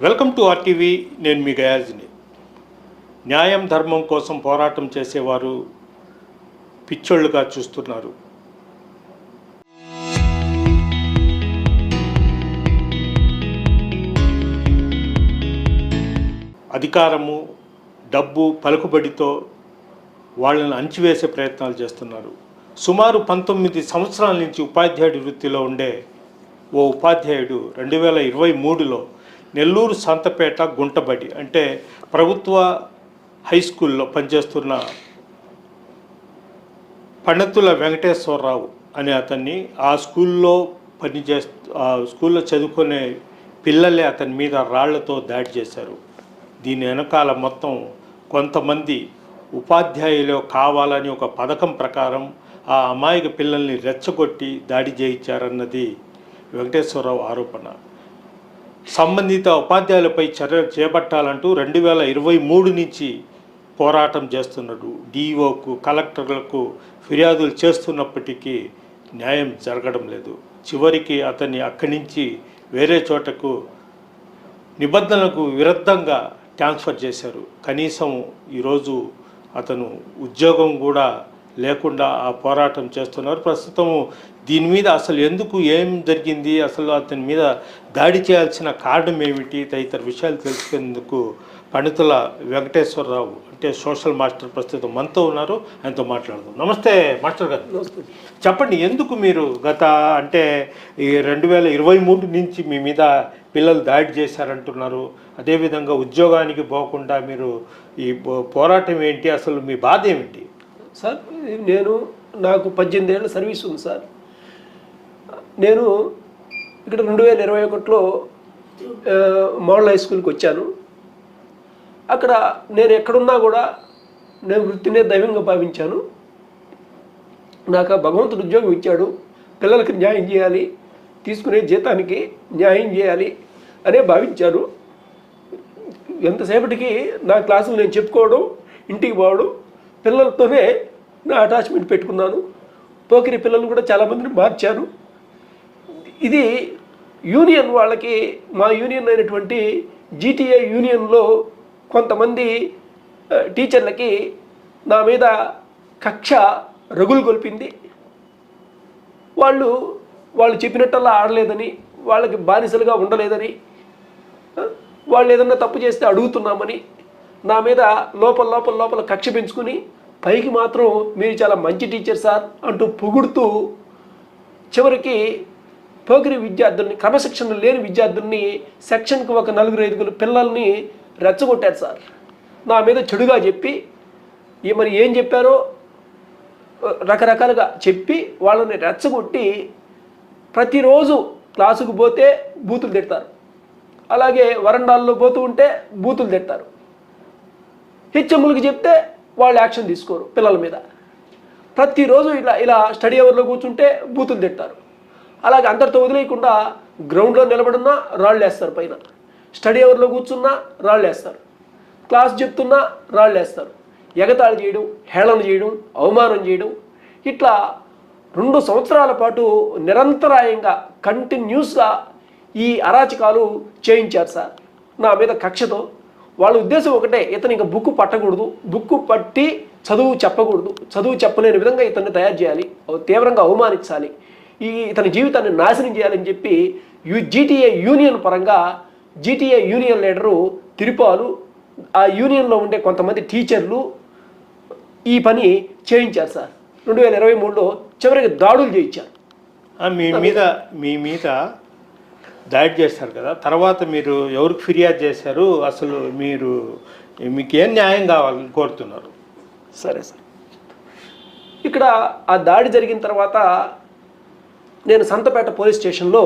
Welcome to RTV. నేను మీ గయాజ్ని. న్యాయం ధర్మం కోసం పోరాటం చేసేవారు పిచ్చోళ్ళుగా చూస్తున్నారు. అధికారము, డబ్బు, పలుకుబడితో వాళ్ళని అణచివేసే ప్రయత్నాలు చేస్తున్నారు. సుమారు 19 సంవత్సరాల నుంచి ఉపాధ్యాయుడి వృత్తిలో ఉండే ఓ ఉపాధ్యాయుడు 2023లో నెల్లూరు సంతపేట గుంటబడి అంటే ప్రభుత్వ హై స్కూల్లో పనిచేస్తున్న పండితుల వెంకటేశ్వరరావు అనే అతన్ని ఆ స్కూల్లో ఆ స్కూల్లో చదువుకునే పిల్లలే అతని మీద రాళ్లతో దాడి చేశారు. దీని వెనకాల మొత్తం కొంతమంది ఉపాధ్యాయులు కావాలని ఒక పథకం ప్రకారం ఆ అమాయక పిల్లల్ని రెచ్చగొట్టి దాడి చేయించారన్నది వెంకటేశ్వరరావు ఆరోపణ. సంబంధిత ఉపాధ్యాయులపై చర్యలు చేపట్టాలంటూ 2023 నుంచి పోరాటం చేస్తున్నాడు. డిఓకు, కలెక్టర్లకు ఫిర్యాదులు చేస్తున్నప్పటికీ న్యాయం జరగడం లేదు. చివరికి అతన్ని అక్కడి నుంచి వేరే చోటకు నిబంధనలకు విరుద్ధంగా ట్రాన్స్ఫర్ చేశారు. కనీసం ఈరోజు అతను ఉద్యోగం కూడా లేకుండా ఆ పోరాటం చేస్తున్నారు. ప్రస్తుతం దీని మీద అసలు ఏం జరిగింది, అసలు అతని మీద దాడి చేయాల్సిన కారణం ఏమిటి తదితర విషయాలు తెలుసుకునేందుకు పండితుల వెంకటేశ్వరరావు అంటే సోషల్ మాస్టర్ ప్రస్తుతం మనతో ఉన్నారు. ఆయనతో మాట్లాడదాం. నమస్తే మాస్టర్ గారు. నమస్తే. చెప్పండి, ఎందుకు మీరు గత అంటే ఈ 2023 నుంచి మీ మీద పిల్లలు దాడి చేశారంటున్నారు. అదేవిధంగా ఉద్యోగానికి పోకుండా మీరు ఈ పోరాటం ఏంటి, అసలు మీ బాధ ఏమిటి? సార్, నాకు 18 ఏళ్ళ సర్వీస్ ఉంది సార్. నేను ఇక్కడ 2021లో మోడల్ హై స్కూల్కి వచ్చాను. అక్కడ నేను ఎక్కడున్నా కూడా నేను వృత్తినే దైవంగా భావించాను. నాకు భగవంతుడు ఉద్యోగం ఇచ్చాడు, పిల్లలకి న్యాయం చేయాలి, తీసుకునే జీతానికి న్యాయం చేయాలి అనే భావించాను. ఎంతసేపటికి నా క్లాసులు నేను చెప్పుకోవడం, ఇంటికి పోవడం, పిల్లలతోనే నా అటాచ్మెంట్ పెట్టుకున్నాను. పోకిరి పిల్లలు కూడా చాలామందిని మార్చాను. ఇది యూనియన్ వాళ్ళకి, మా యూనియన్ అయినటువంటి జీటీఏ యూనియన్లో కొంతమంది టీచర్లకి నా మీద కక్ష రగులు గొల్పింది. వాళ్ళు చెప్పినట్టల్లా ఆడలేదని, వాళ్ళకి బానిసలుగా ఉండలేదని, వాళ్ళు ఏదన్నా తప్పు చేస్తే అడుగుతున్నామని నా మీద లోపల కక్ష పెంచుకుని పైకి మాత్రం మీరు చాలా మంచి టీచర్ సార్ అంటూ పొగుడుతూ చివరికి పోకిరి విద్యార్థుల్ని, క్రమశిక్షణ లేని విద్యార్థుల్ని సెక్షన్కి ఒక 4-5 పిల్లల్ని రెచ్చగొట్టారు సార్. నా మీద చెడుగా చెప్పి మరి ఏం చెప్పారో రకరకాలుగా చెప్పి వాళ్ళని రెచ్చగొట్టి ప్రతిరోజు క్లాసుకు పోతే బూతులు తిడతారు, అలాగే వరండాల్లో పోతూ ఉంటే బూతులు తిడతారు. హెచ్ఎంలకు చెప్తే వాళ్ళు యాక్షన్ తీసుకోరు పిల్లల మీద. ప్రతిరోజు ఇలా స్టడీ అవర్లో కూర్చుంటే బూతులు తిట్టారు. అలాగే అందరితో వదిలేయకుండా గ్రౌండ్లో నిలబడున్నా రాళ్ళు వేస్తారు, పైన స్టడీ అవర్లో కూర్చున్నా రాళ్ళు వేస్తారు, క్లాస్ చెప్తున్నా రాళ్ళు వేస్తారు. ఎగతాళి చేయడం, హేళన చేయడం, అవమానం చేయడం, ఇట్లా 2 సంవత్సరాల పాటు నిరంతరాయంగా కంటిన్యూస్గా ఈ అరాచకాలు చేయించారు సార్ నా మీద కక్షతో. వాళ్ళ ఉద్దేశం ఒకటే, ఇతను ఇంకా బుక్ పట్టకూడదు, బుక్ పట్టి చదువు చెప్పకూడదు, చదువు చెప్పలేని విధంగా ఇతన్ని తయారు చేయాలి, తీవ్రంగా అవమానించాలి, ఇతని జీవితాన్ని నాశనం చేయాలని చెప్పి జీటీఏ యూనియన్ పరంగా జీటీఏ యూనియన్ లీడరు తిరుపాలు, ఆ యూనియన్లో ఉండే కొంతమంది టీచర్లు ఈ పని చేయించారు సార్. 2023లో చివరికి దాడులు చేయించారు. మీ మీద దాడి చేశారు కదా, తర్వాత మీరు ఎవరికి ఫిర్యాదు చేశారు, అసలు మీకు ఏం న్యాయం కావాలని కోరుతున్నారు? సరే సార్, ఇక్కడ ఆ దాడి జరిగిన తర్వాత నేను సంతపేట పోలీస్ స్టేషన్లో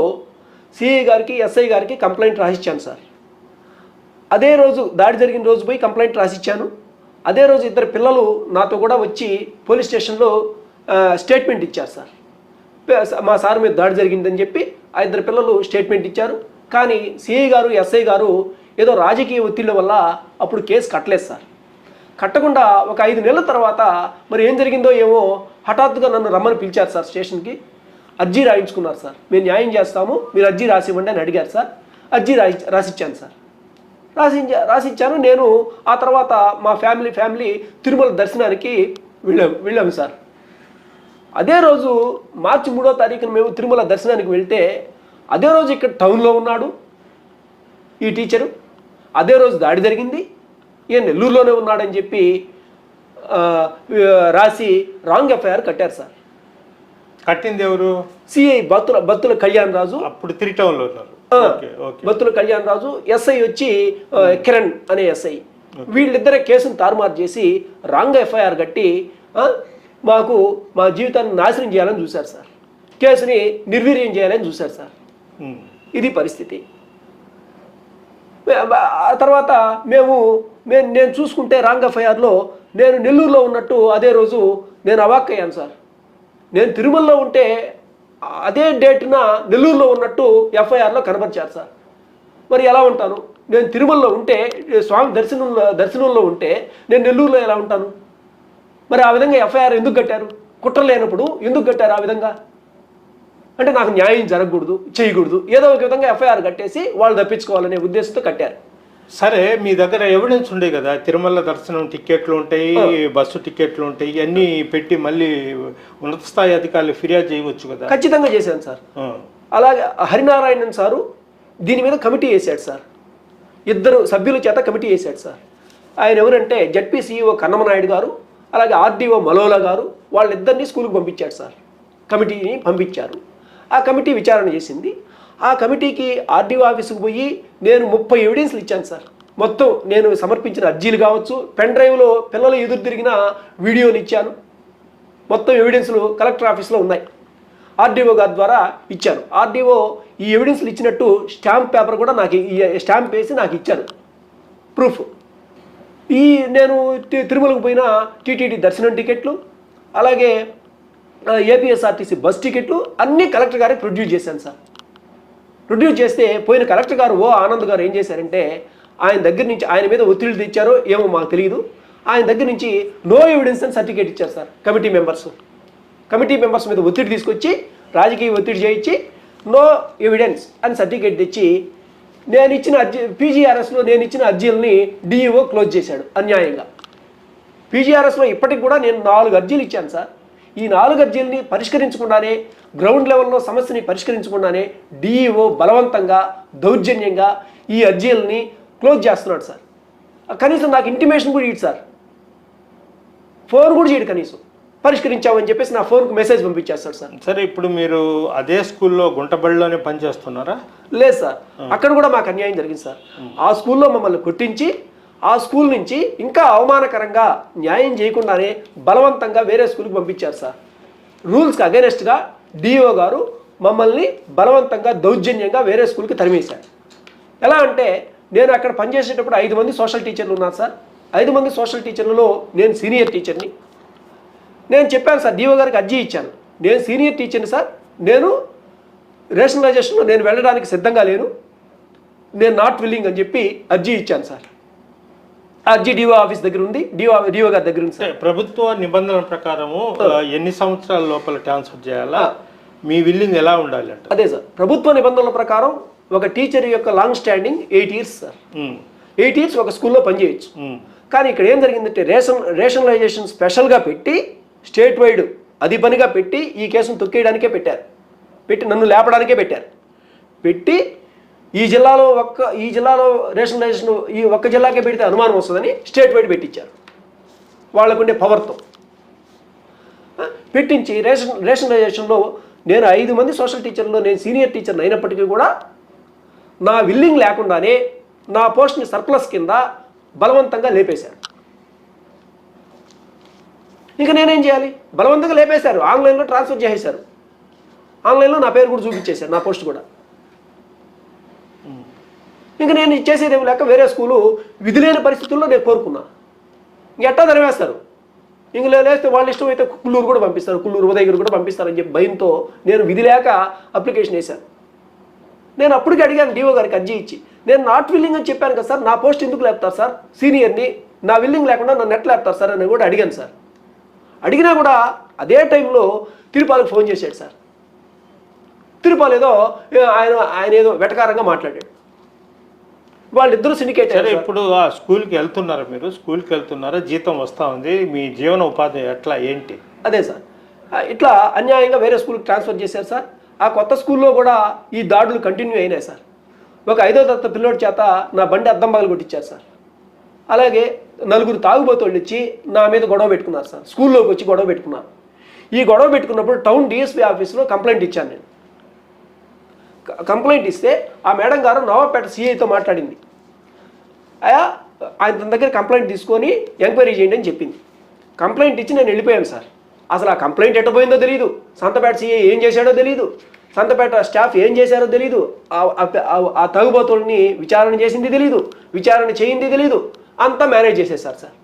సిఐ గారికి, ఎస్ఐ గారికి కంప్లైంట్ రాసిచ్చాను సార్. అదే రోజు దాడి జరిగిన రోజు పోయి కంప్లైంట్ రాసిచ్చాను. అదే రోజు 2 పిల్లలు నాతో కూడా వచ్చి పోలీస్ స్టేషన్లో స్టేట్మెంట్ ఇచ్చారు సార్. మా సార్ మీద దాడి జరిగిందని చెప్పి ఆ 2 పిల్లలు స్టేట్మెంట్ ఇచ్చారు. కానీ సిఐ గారు, ఎస్ఐ గారు ఏదో రాజకీయ ఒత్తిళ్ల వల్ల అప్పుడు కేసు కట్టలేదు సార్. కట్టకుండా ఒక 5 నెలల తర్వాత మరి ఏం జరిగిందో ఏమో హఠాత్తుగా నన్ను రమ్మని పిలిచారు సార్ స్టేషన్కి. అర్జీ రాయించుకున్నారు సార్. మేము న్యాయం చేస్తాము, మీరు అర్జీ రాసివ్వండి అని అడిగారు సార్. అర్జీ రాసిచ్చాను సార్. రాసిచ్చాను. నేను ఆ తర్వాత మా ఫ్యామిలీ తిరుమల దర్శనానికి వెళ్ళాము సార్. అదే రోజు మార్చి 3వ తారీఖున మేము తిరుమల దర్శనానికి వెళ్తే అదే రోజు ఇక్కడ టౌన్లో ఉన్నాడు ఈ టీచరు. అదే రోజు దాడి జరిగింది, ఈయన నెల్లూరులోనే ఉన్నాడని చెప్పి రాసి రాంగ్ ఎఫ్ఐఆర్ కట్టారు సార్. కట్టింది ఎవరు? సిఐ బత్తుల కళ్యాణ్ రాజు. అప్పుడు 3 టౌన్లో ఉన్నారు. బత్తుల కళ్యాణ్ రాజు, ఎస్ఐ వచ్చి కిరణ్ అనే ఎస్ఐ. వీళ్ళిద్దరే కేసును తారుమారు చేసి రాంగ్ ఎఫ్ఐఆర్ కట్టి మాకు మా జీవితాన్ని నాశనం చేయాలని చూశారు సార్. కేసుని నిర్వీర్యం చేయాలని చూశారు సార్. ఇది పరిస్థితి. ఆ తర్వాత నేను చూసుకుంటే రాంగ్ ఎఫ్ఐఆర్లో నేను నెల్లూరులో ఉన్నట్టు అదే రోజు నేను అవాక్కయ్యాను సార్. నేను తిరుమలలో ఉంటే అదే డేట్న నెల్లూరులో ఉన్నట్టు ఎఫ్ఐఆర్లో కనబరిచారు సార్. మరి ఎలా ఉంటాను? నేను తిరుమలలో ఉంటే స్వామి దర్శనంలో ఉంటే నేను నెల్లూరులో ఎలా ఉంటాను? మరి ఆ విధంగా ఎఫ్ఐఆర్ ఎందుకు కట్టారు? కుట్ర లేనప్పుడు ఎందుకు కట్టారు ఆ విధంగా? అంటే నాకు న్యాయం జరగకూడదు, చేయకూడదు, ఏదో ఒక విధంగా ఎఫ్ఐఆర్ కట్టేసి వాళ్ళు తప్పించుకోవాలనే ఉద్దేశంతో కట్టారు. సరే, మీ దగ్గర ఎవిడెన్స్ ఉండే కదా, తిరుమల దర్శనం టికెట్లు ఉంటాయి, బస్సు టికెట్లు ఉంటాయి, ఇవన్నీ పెట్టి మళ్ళీ ఉన్నత స్థాయి అధికారులు ఫిర్యాదు చేయవచ్చు కదా? ఖచ్చితంగా చేశాను సార్. అలాగే హరినారాయణన్ సారు దీని మీద కమిటీ వేశాడు సార్. 2 సభ్యుల చేత కమిటీ వేశాడు సార్. ఆయన ఎవరంటే జడ్పీ సిఇఓ కన్నమనాయుడు గారు, అలాగే ఆర్డీఓ మలోలా గారు, వాళ్ళిద్దరినీ స్కూల్కి పంపించాడు సార్. కమిటీని పంపించారు. ఆ కమిటీ విచారణ చేసింది. ఆ కమిటీకి ఆర్డీఓ ఆఫీసుకు పోయి నేను 30 ఎవిడెన్స్లు ఇచ్చాను సార్. మొత్తం నేను సమర్పించిన అర్జీలు కావచ్చు, పెన్ డ్రైవ్లో పిల్లలు ఎదురు తిరిగిన వీడియోలు ఇచ్చాను. మొత్తం ఎవిడెన్స్లు కలెక్టర్ ఆఫీస్లో ఉన్నాయి. ఆర్డీఓ గారి ద్వారా ఇచ్చాను. ఆర్డీఓ ఈ ఎవిడెన్స్లు ఇచ్చినట్టు స్టాంప్ పేపర్ కూడా స్టాంప్ వేసి నాకు ఇచ్చారు, ప్రూఫ్. నేను తిరుమలకు పోయిన టీటీడీ దర్శనం టికెట్లు, అలాగే ఏపీఎస్ఆర్టీసీ బస్ టికెట్లు అన్నీ కలెక్టర్ గారికి ప్రొడ్యూస్ చేశాను సార్. ప్రొడ్యూస్ చేస్తే పోయిన కలెక్టర్ గారు ఆనంద్ గారు ఏం చేశారంటే ఆయన దగ్గర నుంచి, ఆయన మీద ఒత్తిడి తెచ్చారో ఏమో మాకు తెలియదు, ఆయన దగ్గర నుంచి నో ఎవిడెన్స్ అని సర్టిఫికేట్ ఇచ్చారు సార్. కమిటీ మెంబర్స్ మీద ఒత్తిడి తీసుకొచ్చి, రాజకీయ ఒత్తిడి చేయించి నో ఎవిడెన్స్ అని సర్టిఫికేట్ తెచ్చి నేను ఇచ్చిన పీజీఆర్ఎస్లో నేను ఇచ్చిన అర్జీలని డిఈఓ క్లోజ్ చేశాడు అన్యాయంగా. పీజీఆర్ఎస్లో ఇప్పటికి కూడా నేను 4 అర్జీలు ఇచ్చాను సార్. ఈ 4 అర్జీలని పరిష్కరించకుండానే, గ్రౌండ్ లెవెల్లో సమస్యని పరిష్కరించకుండానే డిఈఓ బలవంతంగా, దౌర్జన్యంగా ఈ అర్జీలని క్లోజ్ చేస్తున్నాడు సార్. కనీసం నాకు ఇంటిమేషన్ కూడా ఇటు సార్, ఫోన్ కూడా చేయడు కనీసం. పరిష్కరించామని చెప్పేసి నా ఫోన్కు మెసేజ్ పంపించేస్తాడు సార్. సరే, ఇప్పుడు మీరు అదే స్కూల్లో గుంటబడిలోనే పనిచేస్తున్నారా? లేదు సార్, అక్కడ కూడా మాకు అన్యాయం జరిగింది సార్. ఆ స్కూల్లో మమ్మల్ని కొట్టించి ఆ స్కూల్ నుంచి ఇంకా అవమానకరంగా, న్యాయం చేయకుండానే బలవంతంగా వేరే స్కూల్కి పంపించారు సార్. రూల్స్కి అగైనెస్ట్గా డిఓ గారు మమ్మల్ని బలవంతంగా, దౌర్జన్యంగా వేరే స్కూల్కి తరిమేశారు. ఎలా అంటే నేను అక్కడ పనిచేసేటప్పుడు 5 మంది సోషల్ టీచర్లు ఉన్నారు సార్. 5 మంది సోషల్ టీచర్లలో నేను సీనియర్ టీచర్ని. నేను చెప్పాను సార్, డిఓ గారికి అర్జీ ఇచ్చాను, నేను సీనియర్ టీచర్ని సార్, నేను రేషనలైజేషన్లో నేను వెళ్ళడానికి సిద్ధంగా లేను, నేను నాట్ విల్లింగ్ అని చెప్పి అర్జీ ఇచ్చాను సార్. అర్జీ డిఓ ఆఫీస్ దగ్గర ఉంది, డిఓ గారి దగ్గర ఉంది సార్. ప్రభుత్వ నిబంధనల ప్రకారము ఎన్ని సంవత్సరాల లోపల ట్రాన్స్ఫర్ చేయాలా, మీ విల్లింగ్ ఎలా ఉండాలి అంటే? అదే సార్, ప్రభుత్వ నిబంధనల ప్రకారం ఒక టీచర్ యొక్క long standing 8 years sir. 8 years ఒక స్కూల్లో పనిచేయచ్చు. కానీ ఇక్కడ ఏం జరిగిందంటే రేషనలైజేషన్ స్పెషల్గా పెట్టి, స్టేట్ వైడ్ అది పనిగా పెట్టి ఈ కేసును తొక్కేయడానికే పెట్టారు. నన్ను లేపడానికే పెట్టి ఈ జిల్లాలో రేషనలైజేషన్ ఈ ఒక్క జిల్లాకే పెడితే అనుమానం వస్తుందని స్టేట్ వైడ్ పెట్టించారు. వాళ్ళకుండే పవర్తో పెట్టించి రేషనలైజేషన్లో నేను 5 మంది సోషల్ టీచర్లో నేను సీనియర్ టీచర్ని అయినప్పటికీ కూడా నా విల్లింగ్ లేకుండానే నా పోస్ట్ని సర్ప్లస్ కింద బలవంతంగా లేపేశారు. ఇంకా నేనేం చేయాలి? బలవంతంగా లేపేశారు, ఆన్లైన్లో ట్రాన్స్ఫర్ చేసేశారు, ఆన్లైన్లో నా పేరు కూడా చూపించేశారు, నా పోస్ట్ కూడా. ఇంకా నేను చేసేదేమి లేక వేరే స్కూలు విధి లేని పరిస్థితుల్లో నేను కోరుకున్నా. ఎట్టా తరివేస్తారు, ఇంక లేస్తే వాళ్ళ ఇష్టం అయితే కుల్లూరు కూడా పంపిస్తారు, కుల్లూరు ఉదయగిరి కూడా పంపిస్తారని చెప్పి భయంతో నేను విధి లేక అప్లికేషన్ వేశాను. నేను అప్పటికి అడిగాను డిఓ గారికి అర్జీ ఇచ్చి, నేను నాట్ విల్లింగ్ అని చెప్పాను కదా సార్, నా పోస్ట్ ఎందుకు లేపుతారు సార్, సీనియర్ని, నా విల్లింగ్ లేకుండా నన్ను ఎట్లా లేపుతారు సార్ అని కూడా అడిగాను సార్. అడిగినా కూడా అదే టైంలో తిరుపాలకు ఫోన్ చేశాడు సార్. తిరుపాలు ఏదో ఆయన ఏదో వెటకారంగా మాట్లాడాడు. వాళ్ళిద్దరూ సిండికేట్ సరే, ఇప్పుడు ఆ స్కూల్కి వెళ్తున్నారా? మీరు స్కూల్కి వెళ్తున్నారా? జీతం వస్తూ ఉంది, మీ జీవన ఉపాధి ఎట్లా ఏంటి? అదే సార్, ఇట్లా అన్యాయంగా వేరే స్కూల్కి ట్రాన్స్ఫర్ చేశారు సార్. ఆ కొత్త స్కూల్లో కూడా ఈ దాడులు కంటిన్యూ అయినాయి సార్. ఒక 5వ తరగతి పిల్లోడి చేత నా బండి అద్దం పగలు కొట్టించారు సార్. అలాగే 4 తాగుబోతోళ్ళు వచ్చి నా మీద గొడవ పెట్టుకున్నారు సార్. స్కూల్లోకి వచ్చి గొడవ పెట్టుకున్నారు. ఈ గొడవ పెట్టుకున్నప్పుడు టౌన్ డిఎస్పీ ఆఫీస్లో కంప్లైంట్ ఇచ్చాను నేను. కంప్లైంట్ ఇస్తే ఆ మేడం గారు నవాపేట సిఐతో మాట్లాడింది. అయా ఆయన తన దగ్గర కంప్లైంట్ తీసుకొని ఎంక్వైరీ చేయండి అని చెప్పింది. కంప్లైంట్ ఇచ్చి నేను వెళ్ళిపోయాను సార్. అసలు ఆ కంప్లైంట్ ఎట్టపోయిందో తెలియదు, సంతపేట సిఐ ఏం చేశాడో తెలియదు, సంతపేట స్టాఫ్ ఏం చేశారో తెలియదు, ఆ తాగుబోతుల్ని విచారణ చేసింది తెలియదు, విచారణ చేయింది తెలియదు, అంతా మేనేజ్ చేసేసారు సార్.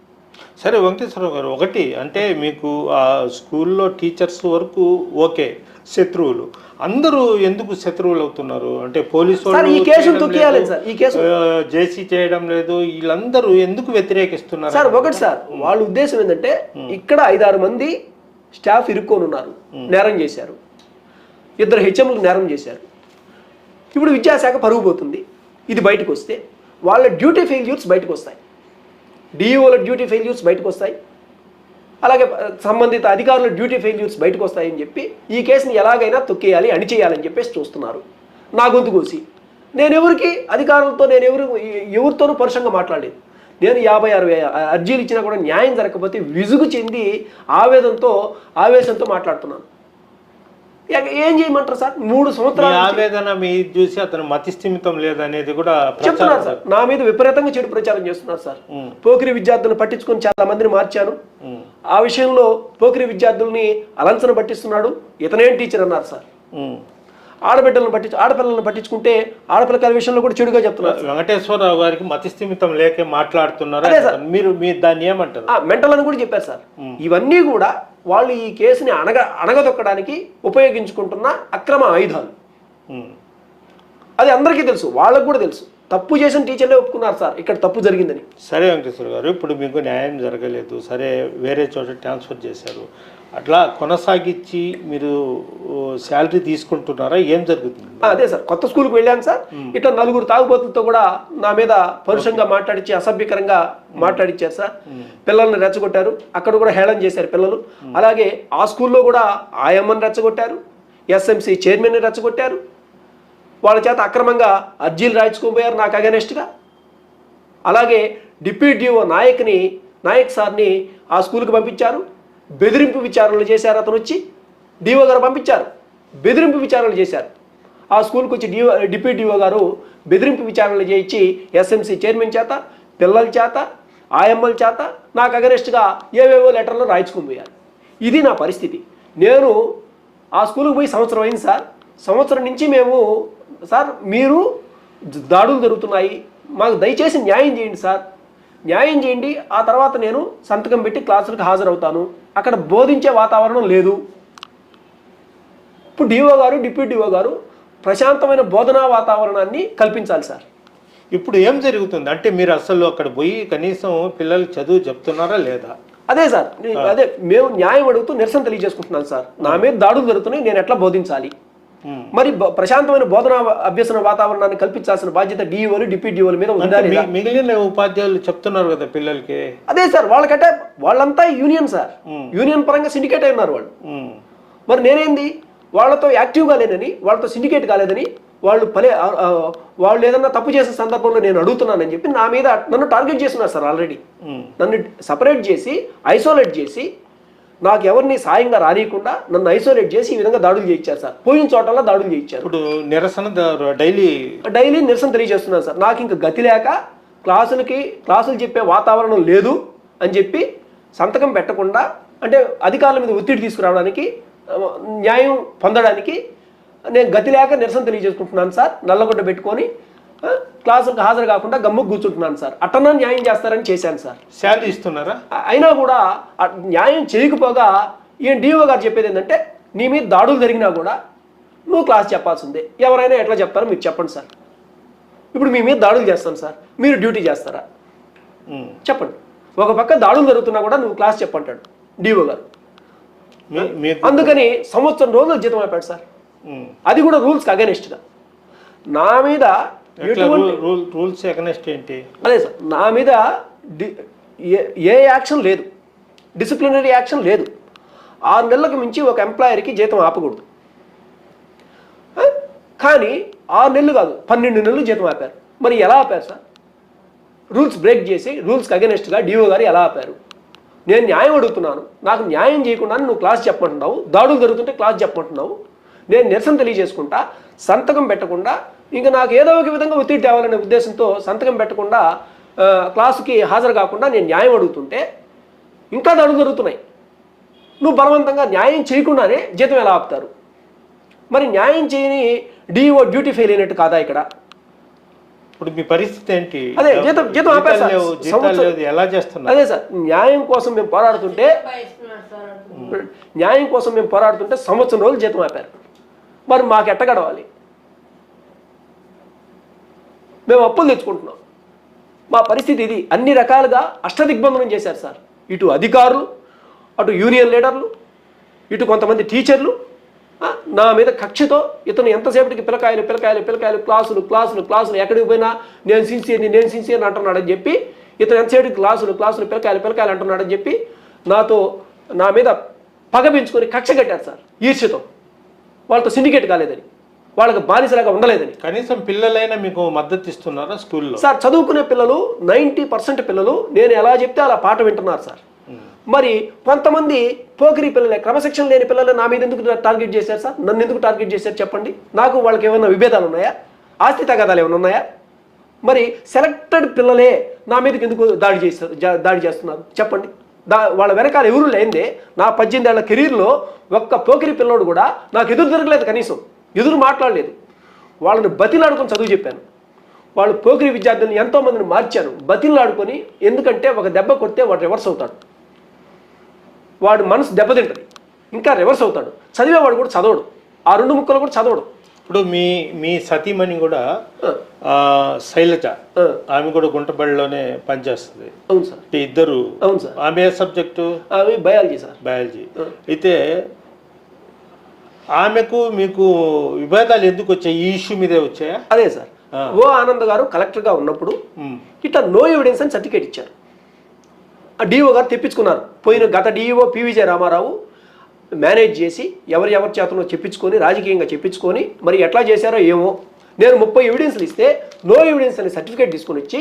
సరే వెంకటేశ్వరరావు గారు, ఒకటి అంటే మీకు ఆ స్కూల్లో టీచర్స్ వరకు ఓకే, శత్రువులు అందరూ ఎందుకు శత్రువులు అవుతున్నారు? అంటే పోలీసు జేసీ చేయడం లేదు, వీళ్ళందరూ ఎందుకు వ్యతిరేకిస్తున్నారు సార్? ఒకటి సార్, వాళ్ళ ఉద్దేశం ఏంటంటే ఇక్కడ 5-6 మంది స్టాఫ్ ఇరుక్కొని ఉన్నారు, నేరం చేశారు, 2 హెచ్ఎంలు నేరం చేశారు. ఇప్పుడు విద్యాశాఖ పరుగు పోతుంది. ఇది బయటకు వస్తే వాళ్ళ డ్యూటీ ఫెయిల్యూర్స్ బయటకు వస్తాయి, డిఈఓల డ్యూటీ ఫెయిల్యూర్స్ బయటకు వస్తాయి, అలాగే సంబంధిత అధికారుల డ్యూటీ ఫెయిల్యూర్స్ బయటకు వస్తాయని చెప్పి ఈ కేసుని ఎలాగైనా తొక్కేయాలి, అణిచేయాలని చెప్పేసి చూస్తున్నారు. నా గొంతు కోసి నేను ఎవరికి అధికారులతో ఎవరితోనూ పరుషంగా మాట్లాడలేదు. నేను 56 అర్జీలు ఇచ్చినా కూడా న్యాయం జరగకపోతే విసుగు చెంది ఆవేశంతో మాట్లాడుతున్నాను. ఏం చేయమంటారు సార్? 3 సంవత్సరాలు ఆవేదన మీరు చూసి అతను మతిస్థిమితం లేదనేది కూడా చెప్తున్నారు సార్. నా మీద విపరీతంగా చెడు ప్రచారం చేస్తున్నారు సార్. పోకిరి విద్యార్థులను పట్టించుకొని చాలా మందిని మార్చాను. ఆ విషయంలో పోకిరి విద్యార్థుల్ని అలంచన పట్టిస్తున్నాడు, ఇతనేం టీచర్ అన్నారు సార్. ఆడపిల్లలను పట్టించుకుంటే ఆడపిల్లల విషయంలో కూడా చెడుగా చెప్తున్నారు. వెంకటేశ్వరరావు గారికి మతిస్థిమితం లేకే మాట్లాడుతున్నారు. మీరు దాన్ని ఏమంటారు? మెంటల్ అని కూడా చెప్పారు సార్. ఇవన్నీ కూడా వాళ్ళు ఈ కేసుని అణగదొక్కడానికి ఉపయోగించుకుంటున్న అక్రమ ఆయుధాలు. అది అందరికీ తెలుసు, వాళ్ళకు కూడా తెలుసు. తప్పు చేసిన టీచర్లే ఒప్పుకున్నారు సార్ ఇక్కడ తప్పు జరిగిందని. సరే వెంకటేశ్వర గారు, ఇప్పుడు మీకు న్యాయం జరగలేదు, సరే వేరే చోట ట్రాన్స్ఫర్ చేశారు, అట్లా కొనసాగించి మీరు శాలరీ తీసుకుంటున్నారా? ఏం జరుగుతుంది? అదే సార్, కొత్త స్కూల్కి వెళ్ళాను సార్. ఇట్లా 4 తాగుబోతులతో కూడా నా మీద పరుషంగా మాట్లాడించి అసభ్యకరంగా మాట్లాడించారు సార్. పిల్లల్ని రెచ్చగొట్టారు, అక్కడ కూడా హేళన చేశారు పిల్లలు. అలాగే ఆ స్కూల్లో కూడా ఆయమ్మని రెచ్చగొట్టారు, ఎస్ఎంసి చైర్మన్ని రెచ్చగొట్టారు. వాళ్ళ చేత అక్రమంగా అర్జీలు రాయించుకోబోయారు నాకు అగెనెస్ట్గా. అలాగే డిప్యూటీ డిఓ నాయక్ సార్ని ఆ స్కూల్కి పంపించారు, బెదిరింపు విచారణలు చేశారు. అతను వచ్చి డిఓ గారు పంపించారు, బెదిరింపు విచారణలు చేశారు. ఆ స్కూల్కి వచ్చి డిప్యూటీ డిఓ గారు బెదిరింపు విచారణలు చేయించి ఎస్ఎంసి చైర్మన్ చేత, పిల్లల చేత, ఆయమ్మల చేత నాకు అగెనెస్ట్గా ఏవేవో లెటర్లు రాయించుకొని పోయారు. ఇది నా పరిస్థితి. నేను ఆ స్కూల్కి పోయి సంవత్సరం అయింది సార్. సంవత్సరం నుంచి మేము సార్ మీరు దాడులు జరుగుతున్నాయి, మాకు దయచేసి న్యాయం చేయండి సార్, న్యాయం చేయండి. ఆ తర్వాత నేను సంతకం పెట్టి క్లాసులకు హాజరవుతాను. అక్కడ బోధించే వాతావరణం లేదు. ఇప్పుడు డిఓ గారు, డిప్యూటీ డిఓ గారు ప్రశాంతమైన బోధనా వాతావరణాన్ని కల్పించాలి సార్. ఇప్పుడు ఏం జరుగుతుంది అంటే మీరు అసలు అక్కడ పోయి కనీసం పిల్లలకి చదువు చెప్తున్నారా లేదా? అదే సార్, అదే మేము న్యాయం అడుగుతూ నిరసన తెలియజేసుకుంటున్నాను సార్. నా మీద దాడులు జరుగుతున్నాయి, నేను ఎట్లా బోధించాలి? మరి ప్రశాంతమైన బోధన అభ్యసన వాతావరణాన్ని కల్పించాల్సిన బాధ్యత డిఈఓలు, డిప్యూటీ డిఓల మీద ఉందా? మిగిలిన ఉపాధ్యాయులు చెప్తున్నారు కదా పిల్లలకి. అదే సార్, వాళ్ళకంటే వాళ్ళంతా యూనియన్ సార్, యూనియన్ పరంగా సిండికేట్ అయి ఉన్నారు వాళ్ళు. మరి నేనేంది వాళ్ళతో యాక్టివ్గా లేనని, వాళ్ళతో సిండికేట్ కాలేదని, వాళ్ళు ఏదన్నా తప్పు చేసిన సందర్భంలో నేను అడుగుతున్నానని చెప్పి నా మీద నన్ను టార్గెట్ చేస్తున్నారు సార్. ఆల్రెడీ నన్ను సపరేట్ చేసి, ఐసోలేట్ చేసి, నాకు ఎవరిని సాయంగా రానియకుండా నన్ను ఐసోలేట్ చేసి ఈ విధంగా దాడులు చేయించారు సార్. పోయిన చోటల్లో దాడులు చేయించారు. ఇప్పుడు నిరసన డైలీ నిరసన తెలియజేస్తున్నాను సార్. నాకు ఇంకా గతి లేక క్లాసులు చెప్పే వాతావరణం లేదు అని చెప్పి సంతకం పెట్టకుండా, అంటే అధికారుల మీద ఒత్తిడి తీసుకురావడానికి, న్యాయం పొందడానికి నేను గతి లేక నిరసన తెలియజేసుకుంటున్నాను సార్. నల్లగొడ్డ పెట్టుకొని క్లాసులకు హాజరు కాకుండా గమ్ముకు కూర్చుంటున్నాను సార్. అట్టన్నా న్యాయం చేస్తారని చేశాను సార్. శాలరీ ఇస్తున్నారా? అయినా కూడా న్యాయం చేయకపోగా ఈయన డిఓ గారు చెప్పేది ఏంటంటే, నీ మీద దాడులు జరిగినా కూడా నువ్వు క్లాస్ చెప్పాల్సిందే, ఎవరైనా ఎట్లా చెప్తారో మీరు చెప్పండి సార్. ఇప్పుడు మీ మీద దాడులు చేస్తాను సార్, మీరు డ్యూటీ చేస్తారా చెప్పండి. ఒక పక్క దాడులు జరుగుతున్నా కూడా నువ్వు క్లాస్ చెప్పంటాడు డిఓ గారు. అందుకని సంవత్సరం రోజులు జీతం అయిపోయాడు సార్. అది కూడా రూల్స్కి అగెనిస్ట్గా. నా మీద రూల్స్ అగెన్స్ట్ ఏంటి? అదే సార్, నా మీద ఏ యాక్షన్ లేదు, డిసిప్లినరీ యాక్షన్ లేదు. 6 నెలలకు మించి ఒక ఎంప్లాయర్కి జీతం ఆపకూడదు. కానీ 6 నెలలు కాదు, 12 నెలలు జీతం ఆపారు. మరి ఎలా ఆపారు సార్? రూల్స్ బ్రేక్ చేసి రూల్స్కి అగెనెస్ట్గా డిఓ గారు ఎలా ఆపారు? నేను న్యాయం అడుగుతున్నాను, నాకు న్యాయం చేయకుండా నువ్వు క్లాస్ చెప్పమంటున్నావు, దాడులు జరుగుతుంటే క్లాస్ చెప్పమంటున్నావు, నేను నిరసన తెలియజేసుకుంటా సంతకం పెట్టకుండా, ఇంకా నాకు ఏదో ఒక విధంగా ఒత్తిడి తేవాలనే ఉద్దేశంతో సంతకం పెట్టకుండా క్లాసుకి హాజరు కాకుండా నేను న్యాయం అడుగుతుంటే ఇంకా దాడులు జరుగుతున్నాయి. నువ్వు బలవంతంగా న్యాయం చేయకుండానే జీతం ఎలా ఆపుతారు? మరి న్యాయం చేయని డిఓ డ్యూటీ ఫెయిల్ అయినట్టు కాదా ఇక్కడ? ఇప్పుడు మీ పరిస్థితి ఏంటి? అదే జీతం ఆపారు సార్. ఎలా చేస్తున్నారు? అదే సార్, న్యాయం కోసం మేము పోరాడుతుంటే సంవత్సరం రోజులు జీతం ఆపారు. మరి మాకు ఎట్ట గడవాలి? మేము అప్పులు తెచ్చుకుంటున్నాం. మా పరిస్థితి ఇది. అన్ని రకాలుగా అష్టదిగ్బంధనం చేశారు సార్. ఇటు అధికారులు, అటు యూనియన్ లీడర్లు, ఇటు కొంతమంది టీచర్లు నా మీద కక్షతో ఇతను ఎంతసేపటికి పిల్లకాయలు క్లాసులు ఎక్కడికి పోయినా నేను సిన్సియర్ అంటున్నాడని చెప్పి, ఇతను ఎంతసేపటికి క్లాసులు పిల్లకాయలు అంటున్నాడని చెప్పి నా మీద పగ పెంచుకొని కక్ష కట్టారు సార్. ఈర్ష్యతో వాళ్ళతో సిండికేట్ కాలేదని, వాళ్ళకి బానిసలాగా ఉండలేదని. కనీసం పిల్లలైనా మీకు మద్దతు ఇస్తున్నారా స్కూల్లో? సార్, చదువుకునే పిల్లలు 90% పిల్లలు నేను ఎలా చెప్తే అలా పాట వింటున్నారు సార్. మరి కొంతమంది పోకిరీ పిల్లలే, క్రమశిక్షణ లేని పిల్లలు నా మీద ఎందుకు టార్గెట్ చేశారు సార్? నన్ను ఎందుకు టార్గెట్ చేశారు చెప్పండి? నాకు వాళ్ళకి ఏమైనా విభేదాలు ఉన్నాయా? ఆస్తి తగాదాలు ఏమైనా ఉన్నాయా? మరి సెలెక్టెడ్ పిల్లలే నా మీదకి ఎందుకు దాడి చేస్తున్నారు చెప్పండి? వాళ్ళ వెనకాల ఎవరు లేనిదే నా 18 ఏళ్ల కెరీర్లో ఒక్క పోకిరీ పిల్లోడు కూడా నాకు ఎదురు తిరగలేదు, కనీసం ఎదురు మాట్లాడలేదు. వాళ్ళని బతిలాడుకొని చదువు చెప్పాను. వాళ్ళు పోకిరీ విద్యార్థులను ఎంతోమందిని మార్చాను బతిలాడుకొని. ఎందుకంటే ఒక దెబ్బ కొడితే వాడు రివర్స్ అవుతాడు, వాడు మనసు దెబ్బతింటది, ఇంకా రివర్స్ అవుతాడు. చదివేవాడు కూడా చదవడు, ఆ 2 ముక్కలు కూడా చదవడు. ఇప్పుడు మీ సతీమణి కూడా శైలజ, ఆమె కూడా గుంటబడిలోనే పనిచేస్తుంది. అవును సార్. ఇద్దరు. అవును సార్. ఆమె ఏ సబ్జెక్టు? ఆమె బయాలజీ సార్. బయాలజీ. అయితే ఆమెకు మీకు విభేదాలు ఎందుకు వచ్చాయి? ఈ ఇష్యూ మీదే వచ్చాయా? అదే సార్, ఓ ఆనంద్ గారు కలెక్టర్గా ఉన్నప్పుడు ఇట్లా నో ఎవిడెన్స్ అని సర్టిఫికేట్ ఇచ్చారు. ఆ డిఓ గారు తెప్పించుకున్నారు. గత డిఓ పివిజే రామారావు మేనేజ్ చేసి ఎవరి చేతనో చెప్పించుకొని, రాజకీయంగా చెప్పించుకొని, మరి ఎట్లా చేశారో ఏమో. నేను 30 ఎవిడెన్స్లు ఇస్తే నో ఎవిడెన్స్ అనే సర్టిఫికేట్ తీసుకొని వచ్చి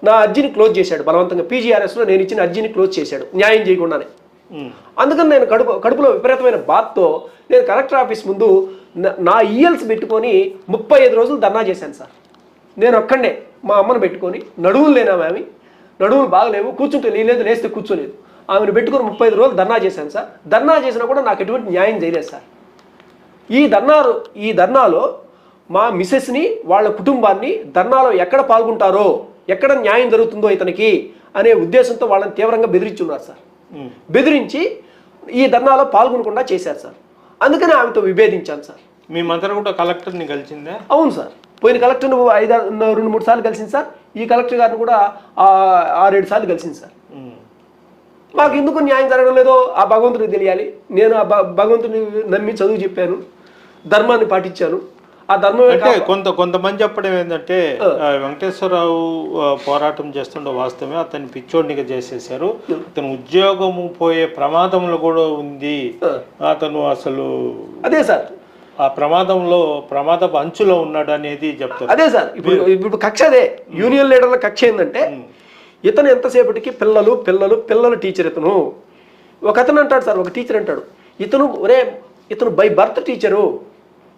నా అర్జీని క్లోజ్ చేశాడు బలవంతంగా. పీజీఆర్ఎస్లో నేను ఇచ్చిన అర్జీని క్లోజ్ చేశాడు న్యాయం చేయకుండానే. అందుకని నేను కడుపులో విపరీతమైన బాధతో నేను కలెక్టర్ ఆఫీస్ ముందు నా ఈఎల్స్ పెట్టుకొని 35 రోజులు ధర్నా చేశాను సార్. నేను ఒక్కడే మా అమ్మను పెట్టుకొని, నడువులు లేనాము, ఆమె నడువులు బాగలేవు, కూర్చుంటే లేదు, లేస్తే కూర్చోలేదు, ఆమెను పెట్టుకొని 35 రోజులు ధర్నా చేశాను సార్. ధర్నా చేసినా కూడా నాకు ఎటువంటి న్యాయం చేయలేదు సార్. ఈ ధర్నాలో మా మిసెస్ని, వాళ్ళ కుటుంబాన్ని ధర్నాలో ఎక్కడ పాల్గొంటారో, ఎక్కడ న్యాయం జరుగుతుందో ఇతనికి అనే ఉద్దేశంతో వాళ్ళని తీవ్రంగా బెదిరించున్నారు సార్. బెదిరించి ఈ ధర్నాలో పాల్గొనకుండా చేశారు సార్. అందుకని ఆమెతో విభేదించాను సార్. మీ మంత్రి కూడా కలెక్టర్ని కలిసిందా? అవును సార్, పోయిన కలెక్టర్ను 2-3 సార్లు కలిసింది సార్. ఈ కలెక్టర్ గారిని కూడా 6-7 సార్లు కలిసింది సార్. మాకు ఎందుకు న్యాయం జరగడం లేదో ఆ భగవంతుడికి తెలియాలి. నేను ఆ భగవంతుడిని నమ్మి చదువు చెప్పాను, ధర్మాన్ని పాటించాను. ఆ ధర్మం అంటే కొంతమంది చెప్పడం ఏంటంటే వెంకటేశ్వరరావు పోరాటం చేస్తుండే వాస్తవమే, అతన్ని పిచ్చోడినిగా చేసేసారు, అతను ఉద్యోగము పోయే ప్రమాదంలో కూడా ఉంది, అతను అసలు అదే సార్ ఆ ప్రమాదపు అంచులో ఉన్నాడు అనేది చెప్తారు. అదే సార్, ఇప్పుడు కక్ష అదే. యూనియన్ లీడర్ల కక్ష ఏంటంటే ఇతను ఎంతసేపటికి పిల్లలు టీచర్. ఒక అతను అంటాడు సార్, ఒక టీచర్ అంటాడు, ఇతను బై బర్త్ టీచరు,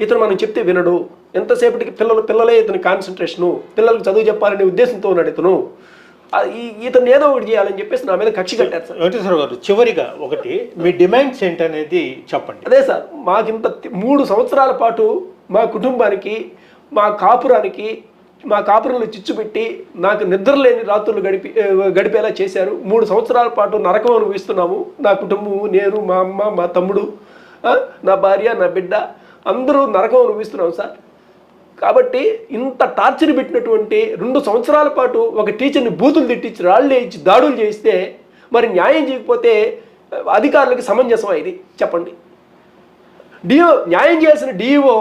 ఇతను మనం చెప్తే వినడు, ఎంతసేపటికి పిల్లలే ఇతని కాన్సన్ట్రేషను, పిల్లలకు చదువు చెప్పాలనే ఉద్దేశంతో ఉన్నాడు ఇతను ఏదో ఒకటి చేయాలని చెప్పేసి నా మీద కక్షి కట్టారు సార్. వెంకటేశ్వర గారు, చివరిగా ఒకటి మీ డిమాండ్స్ ఏంటనేది చెప్పండి. అదే సార్, మాకింత 3 సంవత్సరాల పాటు మా కుటుంబానికి, మా కాపురంలో చిచ్చు పెట్టి నాకు నిద్రలేని రాత్రులు గడిపేలా చేశారు. 3 సంవత్సరాల పాటు నరకం అనుభవిస్తున్నాము. నా కుటుంబం, నేను, మా అమ్మ, మా తమ్ముడు, నా భార్య, నా బిడ్డ అందరూ నరకం అనుభవిస్తున్నాం సార్. కాబట్టి ఇంత టార్చర్ పెట్టినటువంటి 2 సంవత్సరాల పాటు ఒక టీచర్ని బూతులు తిట్టించి, రాళ్ళు వేయించి, దాడులు చేయిస్తే మరి న్యాయం చేయకపోతే అధికారులకి సమంజసమా ఇది చెప్పండి? న్యాయం చేయాల్సిన డిఈఓ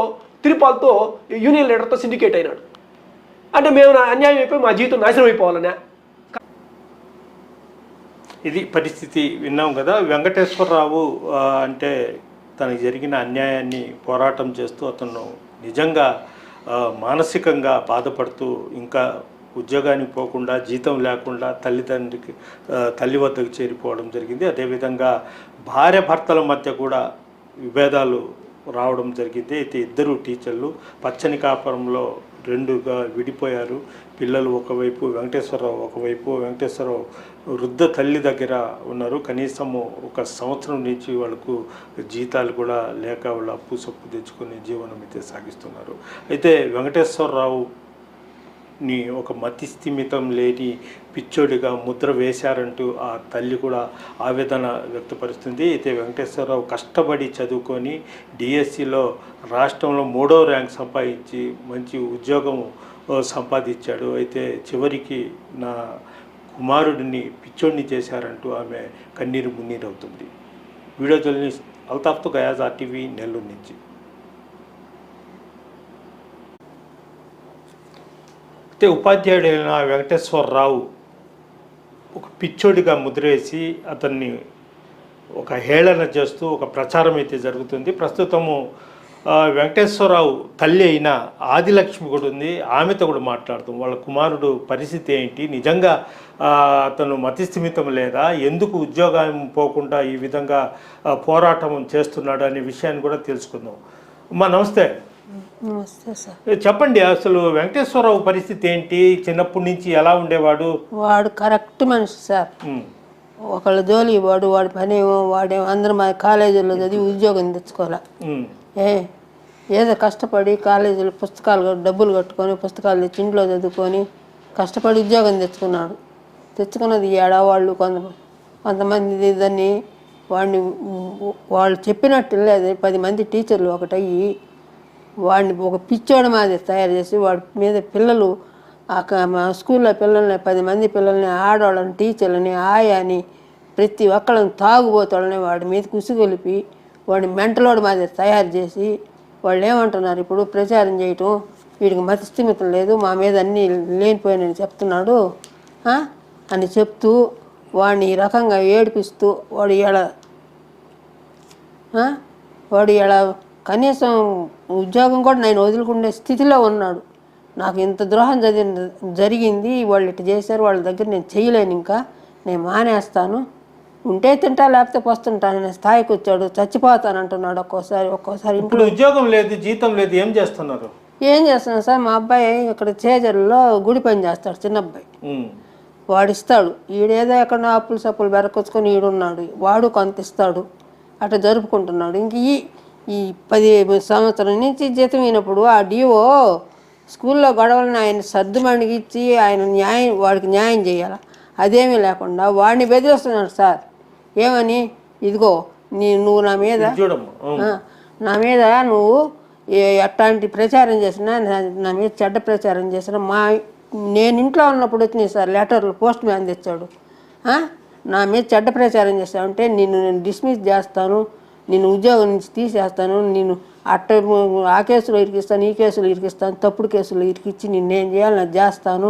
తిరుపాలతో యూనియన్ లీడర్తో సిండికేట్ అయినాడు. అంటే మేము అన్యాయం అయిపోయి మా జీవితం నాశనం అయిపోవాలనే. ఇది పరిస్థితి. విన్నాం కదా. వెంకటేశ్వరరావు అంటే తనకు జరిగిన అన్యాయాన్ని పోరాటం చేస్తూ అతను నిజంగా మానసికంగా బాధపడుతూ ఇంకా ఉద్యోగానికి పోకుండా జీతం లేకుండా తల్లి వద్దకు చేరిపోవడం జరిగింది. అదేవిధంగా భార్య భర్తల మధ్య కూడా విభేదాలు రావడం జరిగింది. అయితే ఇద్దరు టీచర్లు పచ్చని కాపురంలో రెండుగా విడిపోయారు. పిల్లలు ఒకవైపు, వెంకటేశ్వరరావు ఒకవైపు. వెంకటేశ్వరరావు వృద్ధ తల్లి దగ్గర ఉన్నారు. కనీసము 1 సంవత్సరం నుంచి వాళ్ళకు జీతాలు కూడా లేక వాళ్ళు అప్పు సప్పు తెచ్చుకొని జీవనం అయితే సాగిస్తున్నారు. అయితే వెంకటేశ్వరరావుని ఒక మతిస్థిమితం లేని పిచ్చోడిగా ముద్ర వేశారంటూ ఆ తల్లి కూడా ఆవేదన వ్యక్తపరుస్తుంది. అయితే వెంకటేశ్వరరావు కష్టపడి చదువుకొని డిఎస్సిలో రాష్ట్రంలో 3వ ర్యాంక్ సంపాదించి మంచి ఉద్యోగం సంపాదించాడు. అయితే చివరికి నా కుమారుడిని పిచ్చోడిని చేశారంటూ ఆమె కన్నీరు మున్నీరవుతుంది. వీడియో జర్నలిస్ట్ అల్తాఫ్తో గయాజ్, RTV, నెల్లూరు నుంచి. అయితే ఉపాధ్యాయుడైన వెంకటేశ్వరరావు ఒక పిచ్చోడిగా ముద్రేసి అతన్ని ఒక హేళన చేస్తూ ఒక ప్రచారం అయితే జరుగుతుంది. ప్రస్తుతము వెంకటేశ్వరరావు తల్లి అయిన ఆదిలక్ష్మి కూడా ఉంది. ఆమెతో కూడా మాట్లాడుతాం. వాళ్ళ కుమారుడు పరిస్థితి ఏంటి, నిజంగా అతను మతిస్థిమితం లేదా, ఎందుకు ఉద్యోగం పోకుండా ఈ విధంగా పోరాటం చేస్తున్నాడు అనే విషయాన్ని కూడా తెలుసుకుందాం. అమ్మా నమస్తే. నమస్తే సార్. చెప్పండి, అసలు వెంకటేశ్వరరావు పరిస్థితి ఏంటి, చిన్నప్పటి నుంచి ఎలా ఉండేవాడు? వాడు కరెక్ట్ మనిషి సార్. ఒకళ్ళ జోలి వాడు పనేమో వాడేమో అందరూ మా కాలేజీలో చదివి ఉద్యోగం తెచ్చుకోలే. ఏదో కష్టపడి కాలేజీలో పుస్తకాలు డబ్బులు కట్టుకొని పుస్తకాలు తెచ్చి ఇంట్లో చదువుకొని కష్టపడి ఉద్యోగం తెచ్చుకున్నాడు. తెచ్చుకున్నది వాళ్ళు కొంతమంది దాన్ని వాళ్ళు చెప్పినట్టు లేదు. 10 మంది టీచర్లు ఒకటయ్యి వాడిని ఒక పిచ్చోడి మాదిరి తయారు చేసి వాడి మీద పిల్లలు మా స్కూల్లో పిల్లల్ని 10 మంది పిల్లల్ని, ఆడవాళ్ళని, టీచర్లని, ఆయాని ప్రతి ఒక్కళ్ళని తాగుబోతాళ్ళని వాడి మీద కుసిగొలిపి వాడిని మెంటలోడి మాదిరి తయారు చేసి వాళ్ళు ఏమంటున్నారు ఇప్పుడు ప్రచారం చేయటం, వీడికి మతిస్థిమితం లేదు, మా మీద అన్నీ లేనిపోయానని చెప్తున్నాడు అని చెప్తూ వాడిని ఈ రకంగా ఏడిపిస్తూ వాడు ఎలా కనీసం ఉద్యోగం కూడా నేను వదులుకునే స్థితిలో ఉన్నాడు. నాకు ఇంత ద్రోహం జరిగింది, వాళ్ళు ఇటు చేశారు, వాళ్ళ దగ్గర నేను చేయలేను, ఇంకా నేను మానేస్తాను, ఉంటే తింటా లేకపోతే పోస్తుంటాను అనే స్థాయికి వచ్చాడు. చచ్చిపోతానంటున్నాడు ఒక్కోసారి. ఇప్పుడు ఉద్యోగం లేదు, జీతం లేదు, ఏం చేస్తున్నారు? ఏం చేస్తున్నాను సార్, మా అబ్బాయి ఇక్కడ చేజర్లో గుడి పని చేస్తాడు, చిన్న అబ్బాయి. వాడు ఇస్తాడు, ఈడేదో ఎక్కడో అప్పులు సప్పులు బెరకొచ్చుకొని ఈడున్నాడు, వాడు కొంత ఇస్తాడు, అట్లా జరుపుకుంటున్నాడు. ఇంక ఈ 10 సంవత్సరం నుంచి జీతం అయినప్పుడు ఆ డిఓ స్కూల్లో గొడవలను ఆయన సర్దుమణిగిచ్చి వాడికి న్యాయం చేయాలి. అదేమీ లేకుండా వాడిని బెదిరిస్తున్నాడు సార్. ఏమని, ఇదిగో నువ్వు నా మీద నువ్వు ఎట్లాంటి ప్రచారం చేసినా, నా మీద చెడ్డ ప్రచారం చేసినా, నేను ఇంట్లో ఉన్నప్పుడు వచ్చినాయి సార్ లెటర్లు, పోస్ట్ మ్యాన్ తెచ్చాడు, నా మీద చెడ్డ ప్రచారం చేస్తానంటే నేను డిస్మిస్ చేస్తాను, నేను ఉద్యోగం నుంచి తీసేస్తాను, నేను ఆ కేసులో ఇరికిస్తాను, ఈ కేసులో ఇరికిస్తాను, తప్పుడు కేసులో ఇరికిచ్చి నిన్నేం చేయాలి నాకు చేస్తాను,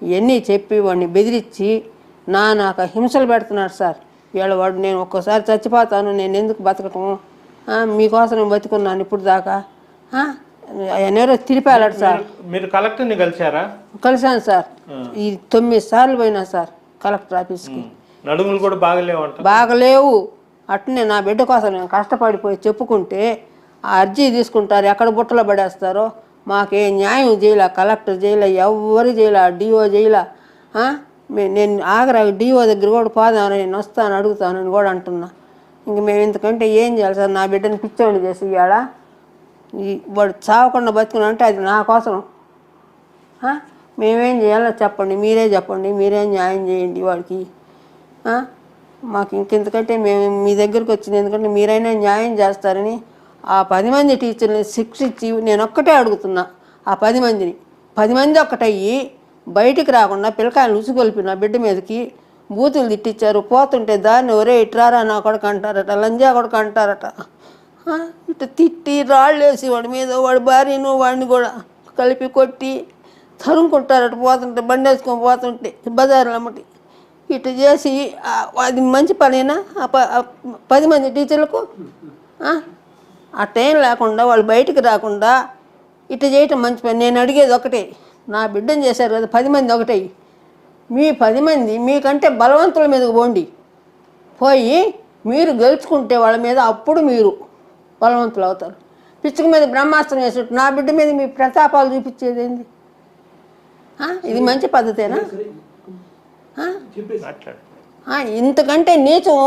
ఇవన్నీ చెప్పి వాడిని బెదిరించి నాకు హింసలు పెడుతున్నాడు సార్. వాడు నేను ఒక్కోసారి చచ్చిపోతాను, నేను ఎందుకు బతకటము, మీకోసం బతుకున్నాను ఇప్పుడు దాకా ఎవరో తిరిపాడు సార్. మీరు కలెక్టర్ని కలిశారా? కలిశాను సార్. ఈ 9 సార్లు పోయినా సార్ కలెక్టర్ ఆఫీస్కి. నడుములు కూడా బాగలేవు. అట్నే నా బిడ్డ కోసం నేను కష్టపడిపోయి చెప్పుకుంటే ఆ అర్జీ తీసుకుంటారు, ఎక్కడ బుట్టలో పడేస్తారో. మాకే న్యాయం చేయలే, కలెక్టర్ చేయలే, ఎవరు చేయలే, డిఓ చేయలే. నేను ఆగరా డిఓ దగ్గర కూడా పోదామని, నేను వస్తాను అడుగుతానని కూడా అంటున్నా. ఇంక మేము ఇంతకంటే ఏం చేయాలి సార్? నా బిడ్డని పిచ్చోని చేసి ఇవాళ వాడు చావకుండా బతుకున్నా అంటే అది నా కోసం. మేమేం చేయాలో చెప్పండి, మీరే చెప్పండి, మీరే న్యాయం చేయండి వాడికి. మాకు ఇంకెందుకంటే మేము మీ దగ్గరికి వచ్చింది ఎందుకంటే మీరైనా న్యాయం చేస్తారని ఆ 10 మంది టీచర్ని శిక్షించి నేను ఒక్కటే అడుగుతున్నా. ఆ 10 మంది ఒక్కటయ్యి బయటికి రాకుండా పిల్లకాయలు ఉసుగొల్పిన బిడ్డ మీదకి బూతులు తిట్టించారు. పోతుంటే దాన్ని ఒరే ఇట్రారా నా కొడుకు అంటారట, లంజా కొడుకు అంటారట. ఇటు తిట్టి రాళ్ళు వేసి వాడి మీద, వాడి భార్యను వాడిని కూడా కలిపి కొట్టి తరుముకుంటారు. అటు పోతుంటే బండి వేసుకొని పోతుంటే బజార్లో అమ్మటి ఇటు చేసి అది మంచి పనేనా? 10 మంది టీచర్లకు ఆ టైం లేకుండా వాళ్ళు బయటికి రాకుండా ఇటు చేయటం మంచి పని. నేను అడిగేది ఒకటే, నా బిడ్డను చేశారు కదా 10 మంది ఒకటే, మీ 10 మంది మీకంటే బలవంతుల మీదకి పోండి, పోయి మీరు గెలుచుకుంటే వాళ్ళ మీద అప్పుడు మీరు బలవంతులు అవుతారు. పిచ్చుక మీద బ్రహ్మాస్త్రం వేసినట్టు నా బిడ్డ మీద మీ ప్రతాపాలు చూపించేది ఏంది? ఇది మంచి పద్ధతేనా? ఇంతకంటే నీచం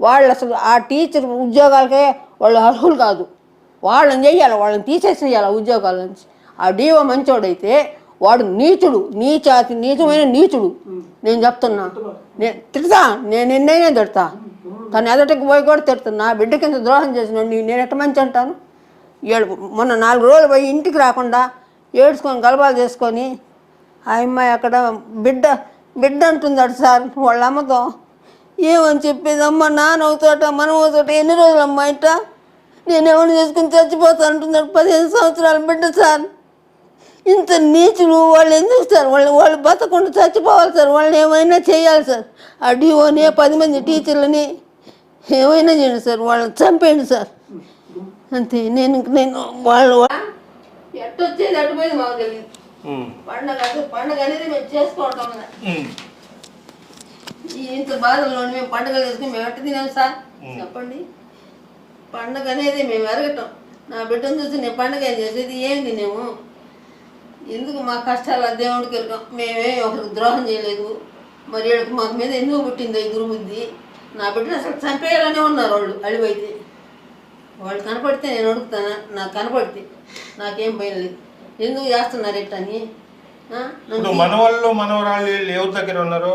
వాళ్ళు అసలు ఆ టీచర్ ఉద్యోగాలకే వాళ్ళు అర్హులు కాదు. వాళ్ళని చెయ్యాలి, వాళ్ళని తీసేసేయాలి ఉద్యోగాల నుంచి. ఆ డీఓ మంచోడైతే వాడు నీచుడు, నీచమైన నీచుడు. నేను చెప్తున్నా, నేను తిడతా, నేను ఎన్నైనా తిడతా, తను ఎదటికి పోయి కూడా తిడతాను. నా బిడ్డకి ఇంత ద్రోహం చేసిన నేను ఎట్ట మంచి అంటాను? మొన్న 4 రోజులు పోయి ఇంటికి రాకుండా ఏడ్చుకొని గలబాలు చేసుకొని ఆ అమ్మాయి అక్కడ బిడ్డ అంటుందట సార్ వాళ్ళ అమ్మతో. ఏమని చెప్పేది? అమ్మ నాన్న అవుతాట మనం అవుతాట ఎన్ని రోజులు అమ్మ ఇట్ట నేను ఎవరిని చేసుకుని చచ్చిపోతా అంటున్నాడు. 15 సంవత్సరాల బిడ్డ సార్. ఇంత నీచులు వాళ్ళు ఎందుకు సార్? వాళ్ళు బతకుండా చచ్చిపోవాలి సార్. వాళ్ళని ఏమైనా చేయాలి సార్. ఆ డిఓని 10 మంది టీచర్లని ఏమైనా చేయండి సార్, వాళ్ళని చంపేయండి సార్, అంతే. నేను వాళ్ళు ఎట్టొచ్చేది అటుపోయింది మాకు తెలియదు. పండగ అనేది మేము చేసుకోవటం ఇంత బాధల్లో మేము పండుగలు చేసుకుని మేము ఎట్ట తినాం సార్ చెప్పండి? పండగ అనేది మేము ఎరగటం. నా బిడ్డను చూసి నేను పండుగ ఏం చేసేది? ఏం తినేము? ఎందుకు మా కష్టాలు దేవుడికి వెళ్ళాం? మేమే ఒకరికి ద్రోహం చేయలేదు. మరి మాకు మీద ఎందుకు పుట్టిందో ఈ దుర్బుద్ధి? నా బిడ్డను అసలు చంపేయాలనే ఉన్నారు వాళ్ళు. అడివైతే వాళ్ళు కనపడితే నేను అడుగుతాను, నాకు కనపడితే నాకేం భయం లేదు. ఎందుకు చేస్తున్నారు ఎట్టని? మనవాళ్ళు మనవరాళ్ళు ఎవరి దగ్గర ఉన్నారు?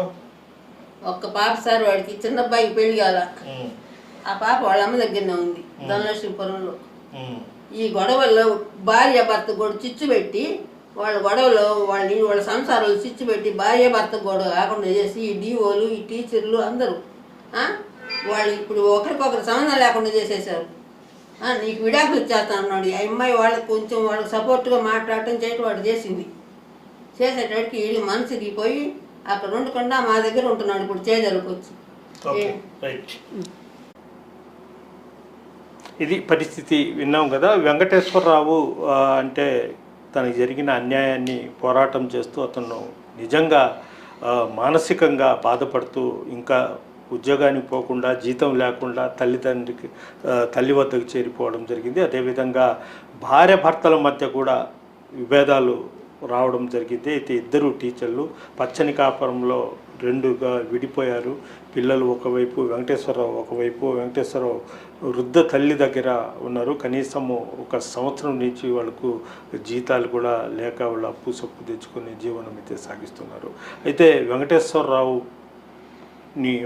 ఒక్క పాప సార్, వాడికి చిన్న అబ్బాయికి పెళ్లి కాల. ఆ పాప వాళ్ళ అమ్మ దగ్గరనే ఉంది ధనలక్ష్మీపురంలో. ఈ గొడవల్లో భార్య భర్త కూడా చిచ్చు పెట్టి వాళ్ళ గొడవలో వాళ్ళ సంసారాలు చిచ్చు పెట్టి భార్య భర్త గొడవ కాకుండా చేసి ఈ డిఓలు ఈ టీచర్లు అందరూ వాళ్ళు ఇప్పుడు ఒకరికొకరు సంబంధం లేకుండా చేసేసారు. నీకు విడాకులు ఇచ్చేస్తాను అన్నాడు. ఆ అమ్మాయి వాళ్ళకి కొంచెం వాళ్ళకి సపోర్ట్గా మాట్లాడటం చేయటం వాడు చేసింది. చేసేటప్పటికి వీడి మనసుకి పోయి అక్కడ ఉండకుండా మా దగ్గర ఉంటున్నాడు ఇప్పుడు చేజలకు వచ్చి. ఇది పరిస్థితి విన్నాం కదా. వెంకటేశ్వరరావు అంటే తనకు జరిగిన అన్యాయాన్ని పోరాటం చేస్తూ అతను నిజంగా మానసికంగా బాధపడుతూ ఇంకా ఉద్యోగానికి పోకుండా జీతం లేకుండా తల్లి వద్దకు చేరిపోవడం జరిగింది. అదేవిధంగా భార్య భర్తల మధ్య కూడా విభేదాలు రావడం జరిగింది. అయితే ఇద్దరు టీచర్లు పచ్చని కాపురంలో 2గా విడిపోయారు. పిల్లలు ఒకవైపు, వెంకటేశ్వరరావు ఒకవైపు. వెంకటేశ్వరరావు వృద్ధ తల్లి దగ్గర ఉన్నారు. కనీసము 1 సంవత్సరం నుంచి వాళ్ళకు జీతాలు కూడా లేక వాళ్ళు అప్పు సప్పు తెచ్చుకునే జీవనం అయితే సాగిస్తున్నారు. అయితే వెంకటేశ్వరరావుని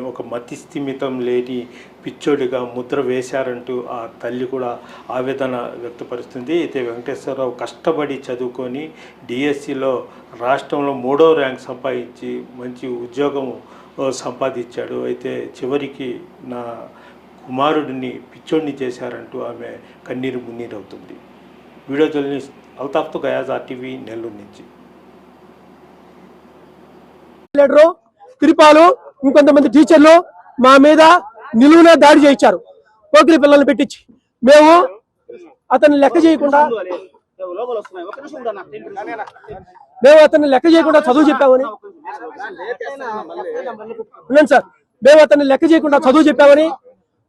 ఒక మతి స్థిమితం లేని పిచ్చోడిగా ముద్ర వేశారంటూ ఆ తల్లి కూడా ఆవేదన వ్యక్తపరుస్తుంది. అయితే వెంకటేశ్వరరావు కష్టపడి చదువుకొని డిఎస్సిలో రాష్ట్రంలో 3వ ర్యాంక్ సంపాదించి మంచి ఉద్యోగం సంపాదించాడు. అయితే చివరికి నా కుమారుడిని పిచ్చోడిని చేశారంటూ ఆమె కన్నీరు మున్నీరవుతుంది. వీడియో జర్నలిస్ట్ అల్తాఫ్తో గయాజ్ RTV నెల్లూరు నుంచి. తిరుపాలు ఇంకొంతమంది టీచర్లు మా మీద నిలువునే దాడి చేయించారు. పోకిరి పిల్లల్ని పెట్టించి మేము అతన్ని లెక్క చేయకుండా చదువు చెప్పామని సార్, మేము అతన్ని లెక్క చేయకుండా చదువు చెప్పామని,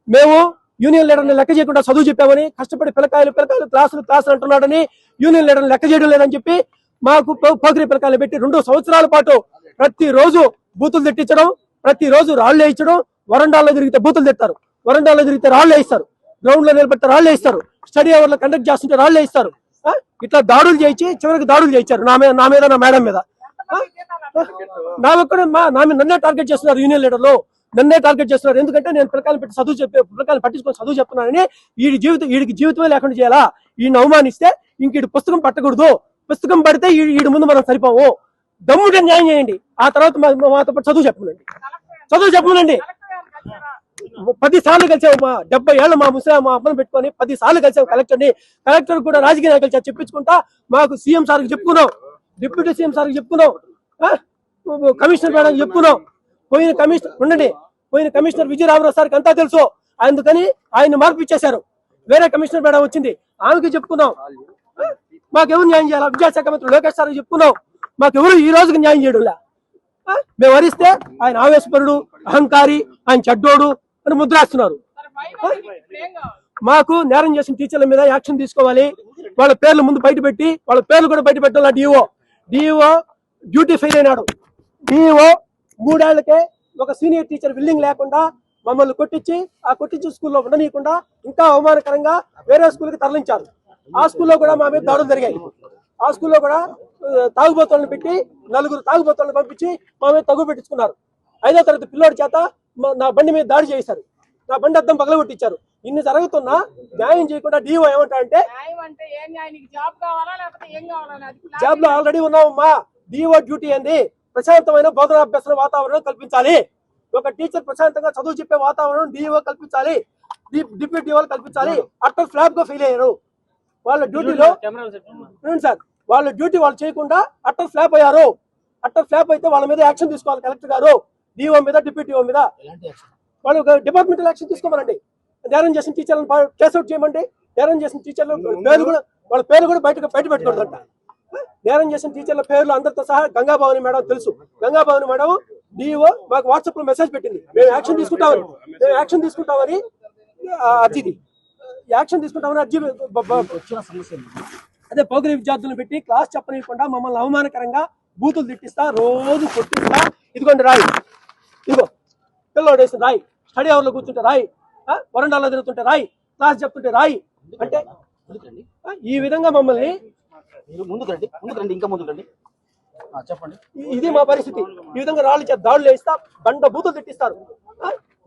మేము యూనియన్ లీడర్ని లెక్క చేయకుండా చదువు చెప్పామని, కష్టపడి పిల్లకాయలు క్లాసులు అంటున్నాడని యూనియన్ లీడర్ని లెక్క చేయడం లేదని చెప్పి మాకు పోకిరి పిల్లకాయలు పెట్టి 2 సంవత్సరాల పాటు ప్రతిరోజు బూతులు తిట్టించడం, ప్రతిరోజు రాళ్ళు వేయించడం. వరండాల్లో తిరిగితే బూతులు తిట్టారు, వరండాల్లో తిరిగితే రాళ్ళు వేయిస్తారు, గ్రౌండ్ లో నిలబెడితే రాళ్ళు వేయిస్తారు, స్టడీ అవర్లో కండక్ట్ చేస్తుంటే రాళ్ళు వేయిస్తారు. ఇట్లా దాడులు చేయించి చివరికి దాడులు చేయించారు నా మీద, నా మేడం మీద. నన్నే టార్గెట్ చేస్తున్నారు యూనియన్ లీడర్లు, నన్నే టార్గెట్ చేస్తున్నారు. ఎందుకంటే నేను పిల్లకాయలు పెట్టి పిల్లకాయలు పట్టించుకొని చదువు చెప్తున్నానని. వీడికి జీవితమే లేకుండా చేయాలా? ఈయన అవమానిస్తే ఇంక పుస్తకం పట్టకూడదు, పుస్తకం పడితే వీడి ముందు మనం సరిపోము. దమ్ముగా న్యాయం చేయండి, ఆ తర్వాత మాతో పాటు చదువు చెప్పమనండి. 10 సార్లు కలిసాము. 70 ఏళ్ళ మా అమ్మను పెట్టుకొని 10 సార్లు కలిసాము కలెక్టర్ కూడా. రాజకీయ నాయకులు చెప్పించుకుంటా మాకు సీఎం సార్కి చెప్పుకున్నాం. డిప్యూటీ సీఎం సార్ చెప్పుకున్నాం, కమిషనర్ మేడం చెప్పుకున్నాం, పోయిన కమిషనర్ విజయరామరావు సార్కి అంతా తెలుసు, అందుకని ఆయన మార్పు ఇచ్చేశారు. వేరే కమిషనర్ మేడం వచ్చింది, ఆమెకి చెప్పుకున్నాం. మాకెవరు న్యాయం చేయాలి? విద్యాశాఖ మంత్రి లోకేష్ సార్ చెప్పుకున్నాం, మాకెవరు ఈ రోజుకి న్యాయం చేయడంలా. మేము వరిస్తే ఆయన ఆవేశపరుడు, అహంకారి, ఆయన చెడ్డోడు అని ముద్రేస్తున్నారు. మాకు నేరం చేసిన టీచర్ల మీద యాక్షన్ తీసుకోవాలి. వాళ్ళ పేర్లు ముందు బయట పెట్టి, వాళ్ళ పేర్లు కూడా బయట పెట్టాలి. డిఓ డ్యూటీ ఫెయిల్ అయినాడు. డిఓ 3 ఏళ్లకే ఒక సీనియర్ టీచర్ విల్లింగ్ లేకుండా మమ్మల్ని కొట్టించి, ఆ కొట్టించి స్కూల్లో ఉండనీయకుండా ఇంకా అవమానకరంగా వేరే స్కూల్కి తరలించారు. ఆ స్కూల్లో కూడా మా మీద దాడులు జరిగాయి. ఆ స్కూల్లో కూడా తాగుబోతులను పెట్టి 4 తాగుబోతులను పంపించి మా మీద తగు పెట్టించుకున్నారు. 5వ తరగతి పిల్లోడి చేత నా బండి మీద దాడి చేశారు. నా బండి అద్దం పగలగొట్టించారు. ఇన్ని జరుగుతున్నా న్యాయం చేయకుండా డిఓ ఏమంటారంటే, జాబ్ లో ఆల్రెడీ ఉన్నామమ్మా, డిఓ డ్యూటీ ఏంది? ప్రశాంతమైన బోధనాభ్యసన వాతావరణం కల్పించాలి. ఒక టీచర్ ప్రశాంతంగా చదువు చెప్పే వాతావరణం డిఓ కల్పించాలి, డిప్యూటీ డిఓ కల్పించాలి. అట్టర్ ఫ్లాప్ గా ఫెయిల్ అయ్యారు. వాళ్ళ డ్యూటీలో సార్, వాళ్ళ డ్యూటీ వాళ్ళు చేయకుండా అట్టర్ ఫ్లాప్ అయ్యారు. అట్టర్ ఫ్లాప్ అయితే వాళ్ళ మీద యాక్షన్ తీసుకోవాలి కలెక్టర్ గారు, డిఓ మీద, డిప్యూటీ మీద. వాళ్ళు డిపార్ట్మెంటల్ యాక్షన్ తీసుకోమనండి. నేరం చేసిన టీచర్లను కేసౌట్ చేయమండి. నేరం చేసిన టీచర్ల పేర్లు కూడా, వాళ్ళ పేర్లు కూడా బయట పెట్టకూడదంట. నేరం చేసిన టీచర్ల పేర్లు అందరితో సహా గంగాభవాని మేడం తెలుసు. గంగాభవాని మేడం డిఓ మాకు వాట్సాప్ లో మెసేజ్ పెట్టింది, మేము యాక్షన్ తీసుకుంటామని అర్జీది యాక్షన్ తీసుకుంటామని అర్జీ. అదే పోగిరి విద్యార్థులను పెట్టి క్లాస్ చెప్పనీయకుండా మమ్మల్ని అవమానకరంగా బూతులు తిట్టిస్తా, రోజు కొట్టిస్తా. ఇదిగోండి రాయి, ఇదిగో పిల్లోడు వేసిన రాయి, స్టడీ అవర్ లో కూర్చుంటే రాయి, వరండాలో తిరుగుతుంటే రాయి, క్లాస్ చెప్తుంటే రాయి అంటే ఈ విధంగా మమ్మల్ని చెప్పండి. ఇది మా పరిస్థితి. ఈ విధంగా రాళ్ళు చేత దాడులు వేస్తా, బండ బూతులు తిట్టిస్తారు.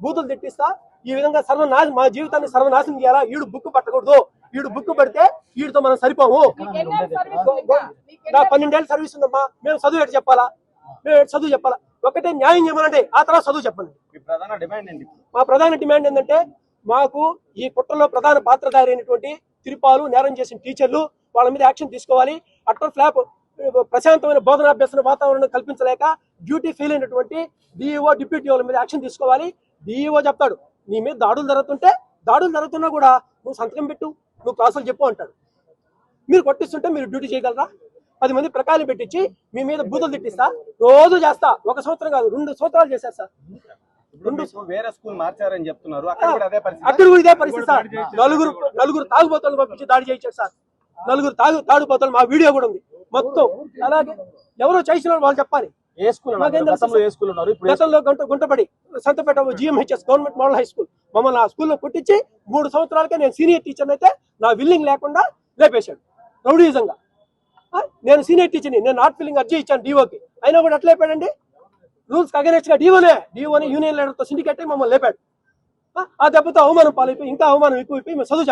బూతులు తిట్టిస్తా. ఈ విధంగా మా జీవితాన్ని సర్వనాశనం చేయాలా? ఈడు బుక్ పట్టకూడదు. ఈడు బుక్ పడితే వీడితో మనం సరిపోము. నా 12 ఏళ్ళ సర్వీస్ ఉందమ్మా. మేము చదువు ఎటు చెప్పాలా? ఒకటే న్యాయం చేయమనండి, ఆ తర్వాత చదువు చెప్పండి. మా ప్రధాన డిమాండ్ ఏంటంటే, మాకు ఈ కుట్రలో ప్రధాన పాత్రధారి అయినటువంటి తిరుపాలు, నేరం చేసిన టీచర్లు, వాళ్ళ మీద యాక్షన్ తీసుకోవాలి. అట్టర్ ఫ్లాప్ ప్రశాంతమైన బోధనాభ్యసన వాతావరణం కల్పించలేక డ్యూటీ ఫెయిల్ అయినటువంటి డిఈఓ, డిప్యూటీఓల మీద యాక్షన్ తీసుకోవాలి. డిఈఓ చెప్తాడు, నీ మీద దాడులు జరుగుతున్నా కూడా నువ్వు సంతకం పెట్టు, నువ్వు క్లాసులు చెప్పు అంటాడు. మీరు కొట్టిస్తుంటే మీరు డ్యూటీ చేయగలరా? 10 మంది ప్రకారం పెట్టించి మీ మీద బూతులు తిట్టిస్తా, రోజు చేస్తా. 1 సంవత్సరం కాదు, 2 సంవత్సరాలు చేశారు సార్. వేరే స్కూల్ మార్చారని చెప్తున్నారు, అక్కడ కూడా ఇదే పరిస్థితి సార్. నలుగురు తాగుబోతులను పంపించి దాడి చేయించారు సార్. 4 తాగుబోతులు, మా వీడియో కూడా ఉంది మొత్తం. అలాగే ఎవరో చేసిన వాళ్ళు చెప్పాలి. ఏ స్కూల్ ఉన్నారు? గతంలో Guntapadi Santhapeta GMHS government model high school మమ్మల్ని ఆ స్కూల్లో కొట్టించి 3 సంవత్సరాలకే నేను సీనియర్ టీచర్ అయితే నా విల్లింగ్ లేకుండా లేపేశాడు రౌడీజంగా. నేను సీనియర్ టీచర్ని, నేను నాట్ ఫిల్లింగ్ అర్జీ ఇచ్చాను డిఓకి, అయినా కూడా అట్లా లేపాడండి. రూల్స్ అగైనెస్ట్ గా డిఓనే యూనియన్ లీడర్తో సిండికేట్ మమ్మల్ని లేపాడు. ఆ దెబ్బతో అవమానం పాలైపోయి, ఇంకా అవమానం ఎక్కువైపోయి మేము చదువు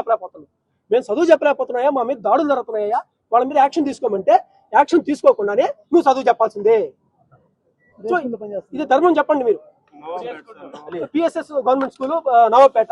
చెప్పలేకపోతున్నాయా? మా మీద దాడులు జరుగుతున్నాయా? వాళ్ళ మీద యాక్షన్ తీసుకోమంటే యాక్షన్ తీసుకోకుండానే నువ్వు చదువు చెప్పాల్సిందే. ఇది ధర్మం చెప్పండి మీరు. PSS government school Navapeta.